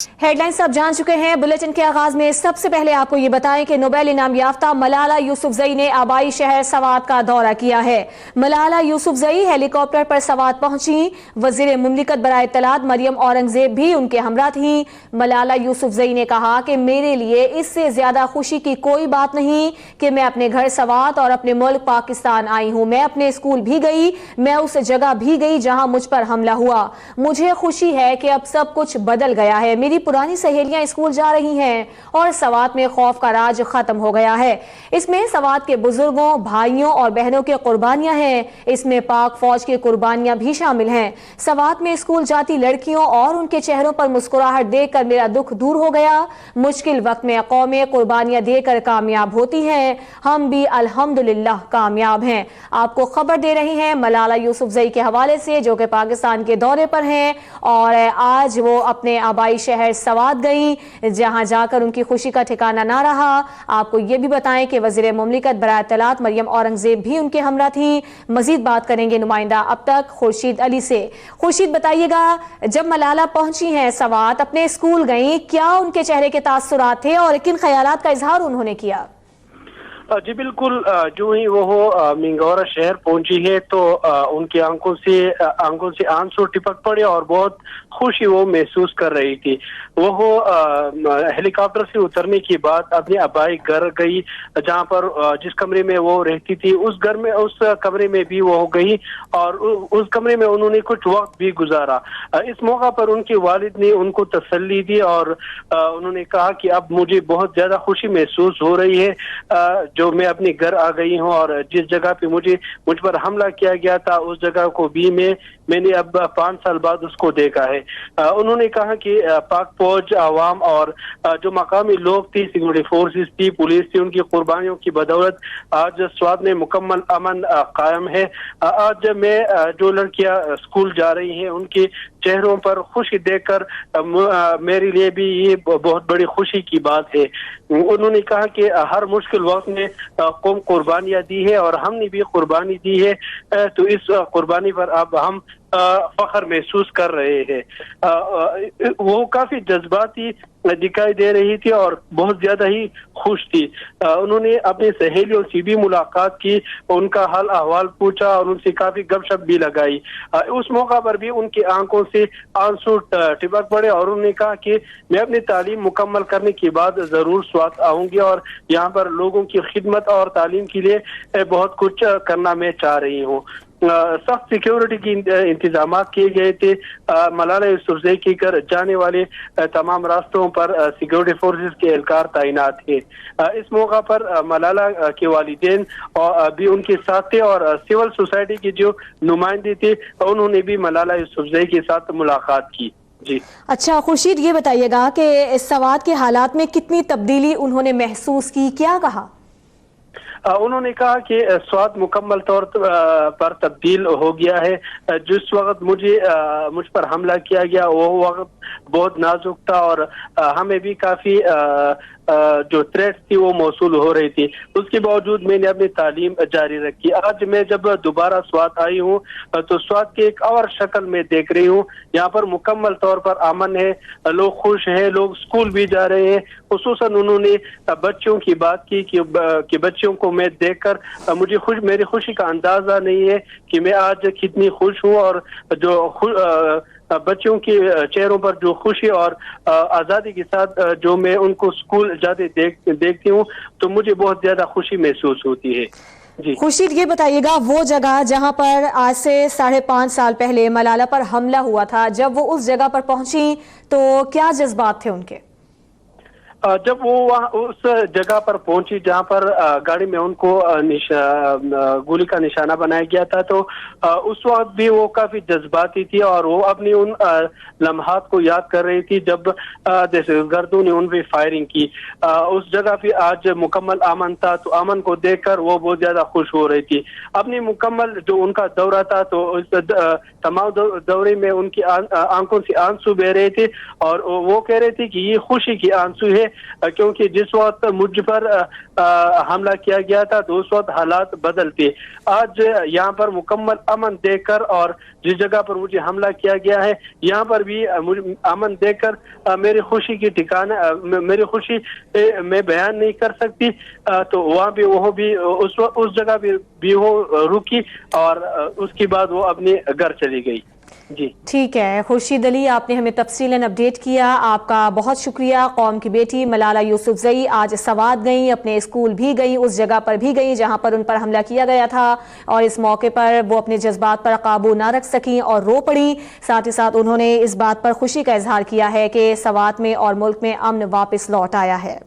Headlines आप जान चुके हैं। बुलेटिन के आगाज में सबसे पहले आपको ये बताएं कि नोबेल इनाम याफ्ता मलाला यूसुफजई ने आबाई शहर सवात का दौरा किया है। मलाला यूसुफजई हेलीकॉप्टर पर सवात पहुंची। वजीर मुमलिकत बराए इत्तलात मरियम औरंगजेब भी उनके हमरा थी। मलाला यूसुफजई ने कहा कि मेरे लिए इससे ज्यादा खुशी की कोई बात नहीं कि मैं अपने घर सवात और अपने मुल्क पाकिस्तान आई हूँ। मैं अपने स्कूल भी गई, मैं उस जगह भी गई जहां मुझ पर हमला हुआ। मुझे खुशी है कि अब सब कुछ बदल गया है। मेरी पुरानी सहेलियां स्कूल जा रही हैं और सवात में खौफ का राज खत्म हो गया है। इसमें सवात के बुजुर्गों, भाइयों और बहनों की कुर्बानियां हैं। इसमें पाक फौज की कुर्बानियां भी शामिल हैं। सवात में स्कूल जाती लड़कियों और उनके चेहरों पर मुस्कुराहट देखकर मेरा दुख दूर हो गया। मुश्किल वक्त में कौमें कुर्बानियां देकर कामयाब होती हैं। हम भी अल्हम्दुलिल्लाह कामयाब हैं। आपको खबर दे रही हैं मलाला यूसुफजई के हवाले से, जो कि पाकिस्तान के दौरे पर हैं और आज वो अपने आबाई शहर सवात गई, जहां जाकर उनकी खुशी का ठिकाना ना रहा। आपको ये भी बताएं कि वजीर मुमलिकत बराए इत्तलात मरियम औरंगजेब भी उनके हमरा थी। मजीद बात करेंगे नुमाइंदा अब तक खुर्शीद अली से। खुर्शीद, बताइएगा, जब मलाला पहुंची हैं सवात, अपने स्कूल गई, क्या उनके चेहरे के तासुरात थे और किन ख्यालात का इजहार उन्होंने किया? जी बिल्कुल, जो ही वो मिंगौरा शहर पहुंची है तो उनकी आंखों से आंसू टपक पड़े और बहुत खुशी वो महसूस कर रही थी। वो हेलीकॉप्टर से उतरने के बाद अपने आबाई घर गई, जहां पर जिस कमरे में वो रहती थी उस कमरे में भी वो गई और उस कमरे में उन्होंने कुछ वक्त भी गुजारा। इस मौका पर उनके वालिद ने उनको तसल्ली दी और उन्होंने कहा कि अब मुझे बहुत ज्यादा खुशी महसूस हो रही है जो मैं अपने घर आ गई हूँ और जिस जगह पे मुझ पर हमला किया गया था उस जगह को भी मैंने अब 5 साल बाद उसको देखा है। उन्होंने कहा कि पाक फौज, आवाम और जो मकामी लोग थी, सिक्योरिटी फोर्सेस थी, पुलिस थी, उनकी कुर्बानियों की बदौलत आज स्वात में मुकम्मल अमन कायम है। आज मैं जो लड़कियां स्कूल जा रही हैं उनके चेहरों पर खुशी देखकर मेरे लिए भी ये बहुत बड़ी खुशी की बात है। उन्होंने कहा कि हर मुश्किल वक्त में कौम कुर्बानियां दी है और हमने भी कुर्बानी दी है, तो इस कुर्बानी पर अब हम फख्र महसूस कर रहे हैं। वो काफी जज्बाती दिखाई दे रही थी और बहुत ज्यादा ही खुश थी। उन्होंने अपनी सहेलियों से भी मुलाकात की, उनका हाल अहवाल पूछा और उनसे काफी गपशप भी लगाई। उस मौका पर भी उनकी आंखों से आंसू टपक पड़े और उन्होंने कहा कि मैं अपनी तालीम मुकम्मल करने के बाद जरूर स्वात आऊंगी और यहाँ पर लोगों की खिदमत और तालीम के लिए बहुत कुछ करना मैं चाह रही हूँ। सख्त सिक्योरिटी की इंतजाम किए गए थे। मलाला यूसुफजई के घर जाने वाले तमाम रास्तों पर सिक्योरिटी फोर्सेस के एहलकार तैनात थे। इस मौका पर मलाला के वालिदैन और भी उनके साथ थे और सिविल सोसाइटी के जो नुमाइंदे थे उन्होंने भी मलाला यूसुफजई के साथ मुलाकात की। जी अच्छा खुर्शीद, ये बताइएगा कि इस सवात के हालात में कितनी तब्दीली उन्होंने महसूस की, क्या कहा? उन्होंने कहा कि स्वाद मुकम्मल तौर पर तब्दील हो गया है। जिस वक्त मुझ पर हमला किया गया वो वक्त बहुत नाजुक था और हमें भी काफी जो थ्रेट थी वो मौसूल हो रही थी। उसके बावजूद मैंने अपनी तालीम जारी रखी। आज मैं जब दोबारा स्वात आई हूँ तो स्वात की एक और शक्ल में देख रही हूँ। यहाँ पर मुकम्मल तौर पर अमन है, लोग खुश हैं, लोग स्कूल भी जा रहे हैं। खुसूसन उन्होंने बच्चों की बात की कि बच्चों को मैं देखकर मेरी खुशी का अंदाजा नहीं है कि मैं आज कितनी खुश हूँ और जो बच्चों के चेहरों पर जो खुशी और आज़ादी के साथ जो मैं उनको स्कूल जाते देखती हूँ तो मुझे बहुत ज्यादा खुशी महसूस होती है। जी खुर्शीद, ये बताइएगा, वो जगह जहां पर आज से 5.5 साल पहले मलाला पर हमला हुआ था, जब वो उस जगह पर पहुंची तो क्या जज्बात थे उनके? जब वो वहाँ उस जगह पर पहुंची जहाँ पर गाड़ी में उनको गोली का निशाना बनाया गया था तो उस वक्त भी वो काफी जज्बाती थी और वो अपनी उन लम्हात को याद कर रही थी जब दहशतगर्दों ने उन पे फायरिंग की। उस जगह पे आज मुकम्मल अमन था तो अमन को देखकर वो बहुत ज्यादा खुश हो रही थी। अपनी मुकम्मल जो उनका दौरा था तो उस तमाम दौरे में उनकी आंखों से आंसू बह रहे थे और वो कह रहे थे कि ये खुशी के आंसू है کیونکہ جس وقت مجھ پر حملہ کیا گیا تھا تو اس وقت حالات بدل تھے. آج یہاں پر مکمل امن دیکھ کر اور جس جگہ پر مجھے حملہ کیا گیا ہے یہاں پر بھی امن دیکھ کر میری خوشی کی ٹھکانا میری خوشی میں بیان نہیں کر سکتی. تو وہاں بھی وہ بھی اس جگہ بھی وہ رکی اور اس کے بعد وہ اپنے گھر چلی گئی. جی ٹھیک ہے خورشید علی، آپ نے ہمیں تفصیلاً اپڈیٹ کیا، آپ کا بہت شکریہ. قوم کی بیٹی ملالہ یوسفزئی آج سوات گئیں، اپنے اسکول بھی گئیں، اس جگہ پر بھی گئیں جہاں پر ان پر حملہ کیا گیا تھا، اور اس موقع پر وہ اپنے جذبات پر قابو نہ رکھ سکیں اور رو پڑیں. ساتھ ہی ساتھ انہوں نے اس بات پر خوشی کا اظہار کیا ہے کہ سوات میں اور ملک میں امن واپس لوٹ آیا ہے.